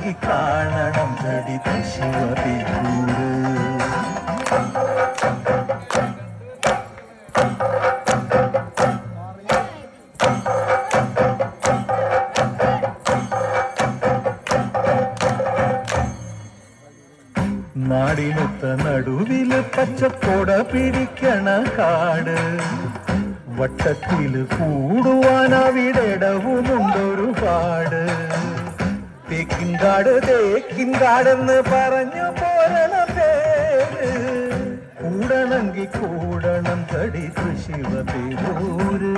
കൂടണമെങ്കിൽ കാണണം തടി ശിവപേരൂര്. നാടിനൊത്ത നടുവില് പച്ചക്കൊട പിടിക്കണ കാട്, വട്ടത്തില് കൂടുവാൻ അവിടെടവുമുണ്ടൊരുപാട്. തേക്കിൻകാട് തേക്കിൻകാടെന്ന് പറഞ്ഞു പോരണ പേര്, കൂടണമെങ്കിൽ കൂടണം തടി ശിവപേരൂര്.